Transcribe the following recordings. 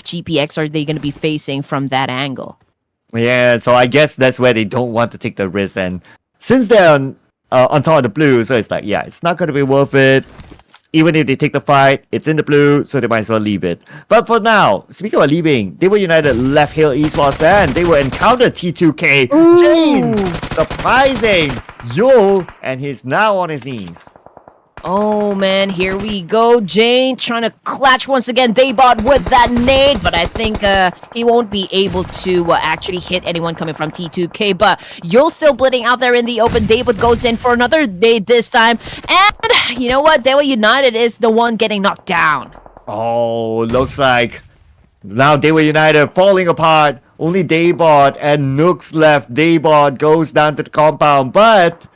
GPX are they going to be facing from that angle? Yeah, so I guess that's where they don't want to take the risk. And since they're on top of the blue, so it's like, yeah, it's not going to be worth it. Even if they take the fight, it's in the blue, so they might as well leave it. But for now, speaking of leaving, they were United left Hill Esports and they will encounter T2K. Ooh. Jane, surprising Yul, and he's now on his knees. Oh man, here we go. Jane trying to clutch once again Daybot with that nade, but I think he won't be able to actually hit anyone coming from T2K. But you're still bleeding out there in the open. Daybot goes in for another nade this time. And you know what? Dewa United is the one getting knocked down. Oh, looks like now they were United falling apart. Only Daybot and Nooks left. Daybot goes down to the compound, but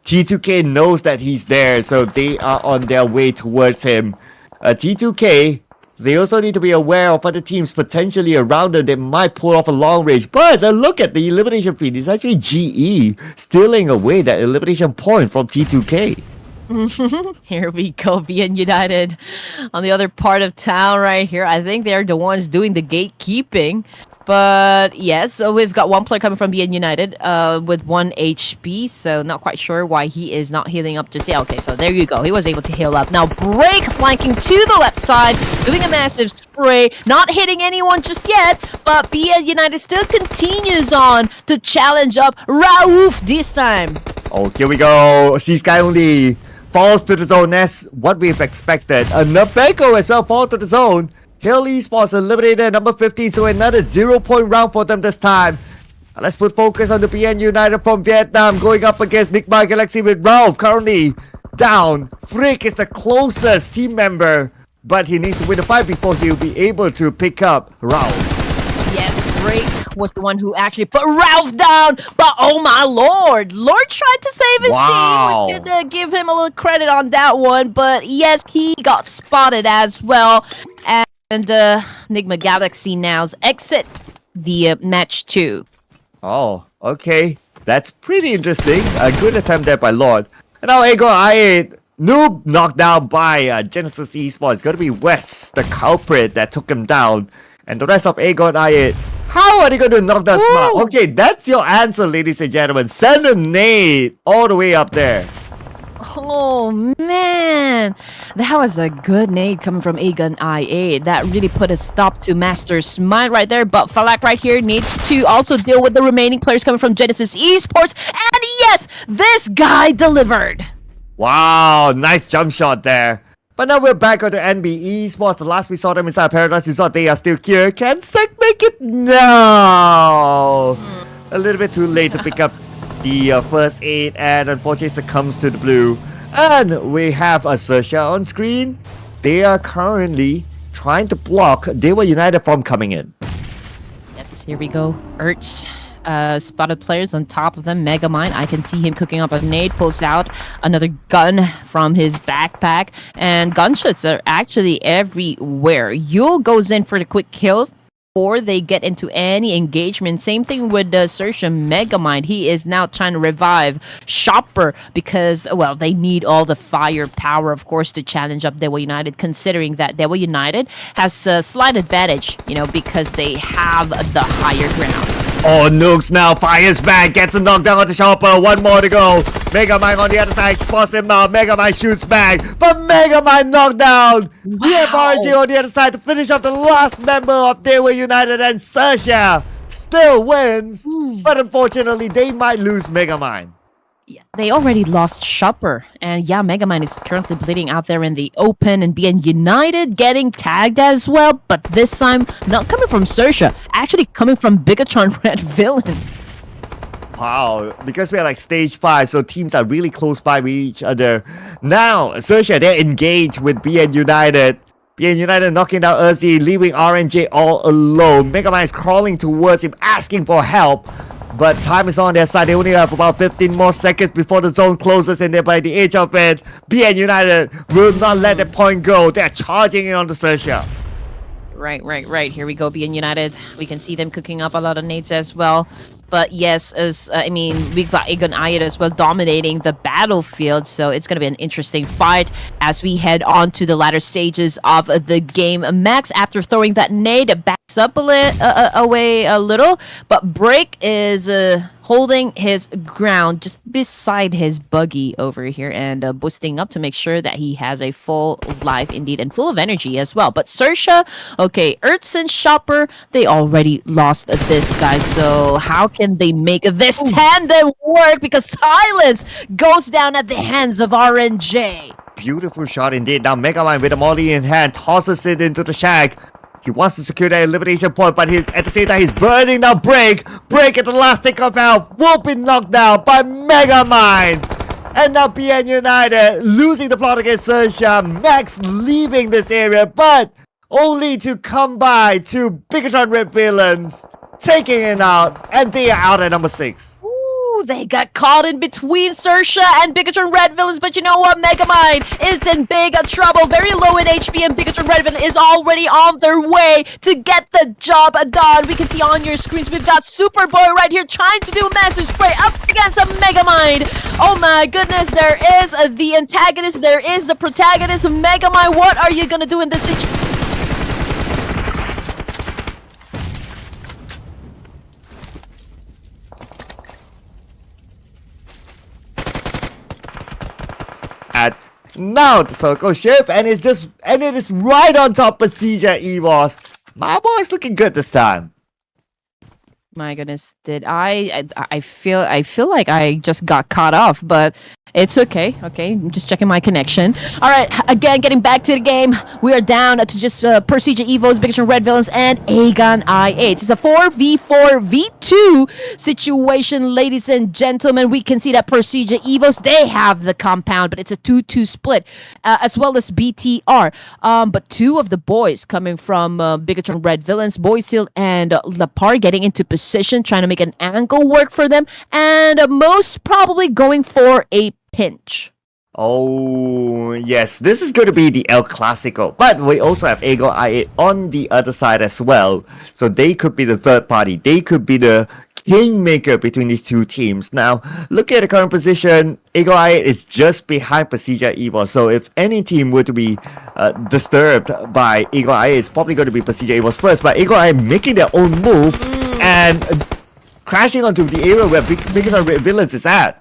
T2K knows that he's there, so they are on their way towards him. T2K, they also need to be aware of other teams potentially around them that might pull off a long range. But look at the elimination feed. It's actually GE stealing away that elimination point from T2K. Here we go, BN United on the other part of town right here. I think they're the ones doing the gatekeeping. But yes, so we've got one player coming from BN United with 1 HP, so not quite sure why he is not healing up just yet. Okay, so there you go. He was able to heal up. Now Break flanking to the left side, doing a massive spray, not hitting anyone just yet, but BN United still continues on to challenge up Raouf this time. Oh, here we go. Sea Sky only falls to the zone. That's what we've expected. Nabeko as well falls to the zone. Hill Esports eliminated number 15, so another 0-point round for them this time. Let's put focus on the BN United from Vietnam going up against Nigma Galaxy with Ralph currently down. Frick is the closest team member, but he needs to win the fight before he'll be able to pick up Ralph. Yes, Drake was the one who actually put Ralph down, but oh my lord, Lord tried to save his Wow. team. We could give him a little credit on that one, but yes, he got spotted as well. And Nigma Galaxy now's exit the match 2. Oh, okay. That's pretty interesting. A good attempt there by Lord. And now Ego I8 noob knocked down by Genesis Esports. It's going to be West, the culprit that took him down. And the rest of Ego and I8, how are they going to knock down Smart? Okay, that's your answer, ladies and gentlemen. Send a nade all the way up there. Oh man, that was a good nade coming from Aegon IA. That really put a stop to Master's mind right there. But Falak right here needs to also deal with the remaining players coming from Genesis Esports. And yes, this guy delivered. Wow, nice jump shot there. But now we're back on the NB Esports. The last we saw them inside Paradise, we thought they are still here. Can Sek make it? No! A little bit too late to pick up the first aid, and unfortunately succumbs to the blue. And we have Assertia on screen. They are currently trying to block Dewa United from coming in. Yes, here we go. Ertz spotted players on top of them. Megamind, I can see him cooking up a nade, pulls out another gun from his backpack, and gunshots are actually everywhere. Yul goes in for the quick kill before they get into any engagement. Same thing with Sersha Megamind. He is now trying to revive Shopper because, well, they need all the firepower, of course, to challenge up Dewa United, considering that Dewa United has a slight advantage, you know, because they have the higher ground. Oh, Nooks now fires back, gets a knockdown on the Shopper. One more to go. Megamind on the other side, spots him out. Megamind shoots back, but Megamind knocked down. We have RG on the other side to finish off the last member of Dewa United, and Sersha still wins. But unfortunately, they might lose Megamind. Yeah, they already lost Shopper, and yeah, Megamind is currently bleeding out there in the open, and BN United getting tagged as well, but this time not coming from Sersha, actually coming from Bigatron Red Villains. Wow, because we're like stage 5, so teams are really close by with each other. Now, Sersha, they're engaged with BN United. BN United knocking down Urzi, leaving RNJ all alone. Megamind is crawling towards him, asking for help. But time is on their side. They only have about 15 more seconds before the zone closes, and they're by the edge of it. BN United will not let the point go. They're charging in on the Sersha. Right. Here we go, BN United. We can see them cooking up a lot of nades as well. But yes, as we've got Egon Ayed as well dominating the battlefield, so it's going to be an interesting fight as we head on to the latter stages of the game. Max, after throwing that nade, backs up away a little, but Break is holding his ground just beside his buggy over here and boosting up to make sure that he has a full life indeed and full of energy as well. But Sersha, okay, Ertz and Shopper, they already lost this guy. So how can they make this tandem work? Because Silence goes down at the hands of RNJ. Beautiful shot indeed. Now Megamind with a molly in hand tosses it into the shack. He wants to secure that elimination point, but at the same time, he's burning down Break. Break at the last tick of out. Will be knocked down by Megamind. And now PN United losing the plot against Sersha. Max leaving this area, but only to come by to Bigatron Red Villains, taking it out, and they are out at number 6. They got caught in between Sersha and Bigatron Red Villains, but you know what? Megamind is in big trouble. Very low in HP, and Bigatron Red Villain is already on their way to get the job done. We can see on your screens, we've got Superboy right here trying to do a massive spray up against a Megamind. Oh my goodness, there is the antagonist, there is the protagonist. Megamind, what are you gonna do in this situation? Now the circle shift, and it is right on top of CJ EVOS. My boy's looking good this time. My goodness, did I feel like I just got caught off, but it's okay. Okay, I'm just checking my connection. All right, again, getting back to the game. We are down to just Procedure Evos, Bigatron Red Villains, and Aegon I8. It's a 4v4v2 situation, ladies and gentlemen. We can see that Procedure Evos, they have the compound, but it's a 2-2 split, as well as BTR. But two of the boys coming from Bigatron Red Villains, Boysil and Lapar, getting into position, trying to make an angle work for them, and most probably going for a pinch. Oh, yes. This is going to be the El Clasico. But we also have Ego I8 on the other side as well. So they could be the third party. They could be the kingmaker between these two teams. Now, look at the current position. Ego I8 is just behind Pasija Evo. So if any team were to be disturbed by Ego I8, it's probably going to be Pasija Evo's first. But Ego I8 making their own move and crashing onto the area where Bigatron Villains is at.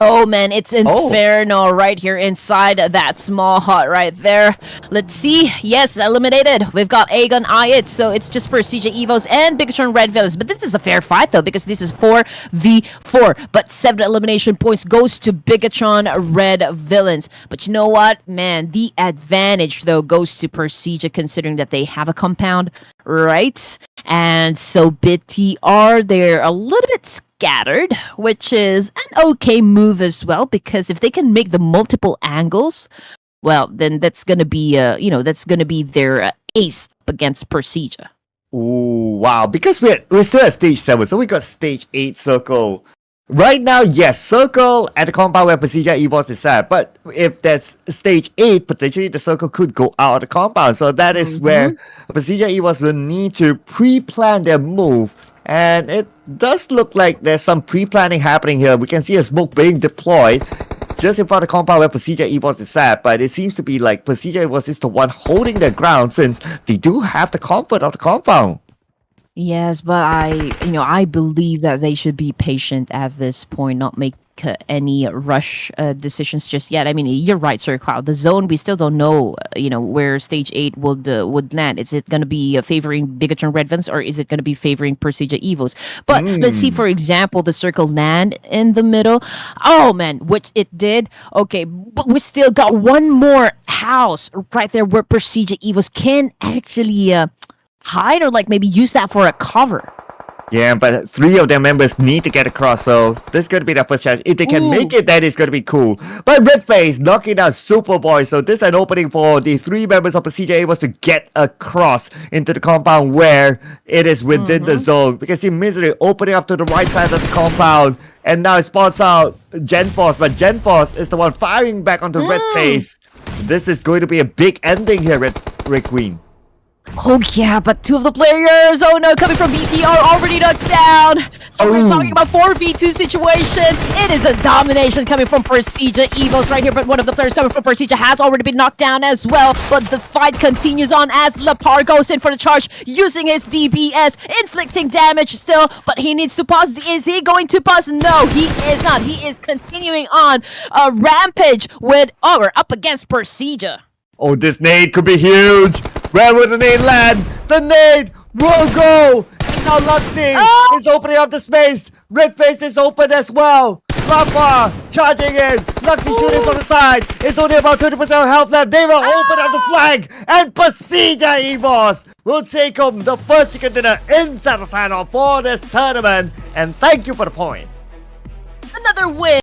Oh man, it's Inferno right here inside that small hut right there. Let's see. Yes, eliminated. We've got Aegon I8, so it's just Procedure Evos and Bigatron Red Villains. But this is a fair fight though, because this is 4v4. But 7 elimination points goes to Bigatron Red Villains. But you know what, man? The advantage though goes to Procedure, considering that they have a compound, right? And so BTR, they're a little bit scattered, which is an okay move as well, because if they can make the multiple angles, well, then that's gonna be that's gonna be their ace against Procedure. Ooh, wow! Because we're still at stage 7, so we got stage 8 circle. Right now, yes, circle at the compound where Procedure Evos is at, but if there's stage 8, potentially the circle could go out of the compound. So that is where Procedure Evos will need to pre-plan their move. And it does look like there's some pre-planning happening here. We can see a smoke being deployed just in front of the compound where Procedure Evos is at. But it seems to be like Procedure Evos is the one holding their ground, since they do have the comfort of the compound. Yes, but I believe that they should be patient at this point, not make any rush decisions just yet. I mean, you're right, Sir Cloud. The zone, we still don't know, where stage 8 would land. Is it going to be favoring Bigatron Red Villains, or is it going to be favoring Procedure Evos? But let's see, for example, the circle land in the middle. Oh man, which it did. Okay, but we still got one more house right there where Procedure Evos can actually hide, or like maybe use that for a cover. Yeah, but 3 of their members need to get across, so this is going to be their first chance. If they can make it, that is going to be cool. But Redface knocking out Superboy, so this is an opening for the 3 members of the CJ was to get across into the compound where it is within the zone. We can see Misery opening up to the right side of the compound, and now it spots out Genforce, but Genforce is the one firing back onto Redface. This is going to be a big ending here, Red Queen. Oh yeah, but two of the players, oh no, coming from BT are already knocked down. So we're talking about 4v2 situation. It is a domination coming from Persija Evos right here, but one of the players coming from Persija has already been knocked down as well. But the fight continues on as Lepar goes in for the charge, using his DBS, inflicting damage still, but he needs to pause. Is he going to pause? No, he is not. He is continuing on a rampage with, oh, we're up against Persija. Oh, this nade could be huge. Where will the nade land? The nade will go. And now Luxy is opening up the space. Red face is open as well. Rafa charging in. Luxy shooting from the side. It's only about 20% health left. They will open up the flag. And Persija Evos will take home the first chicken dinner inside the final for this tournament. And thank you for the point. Another win.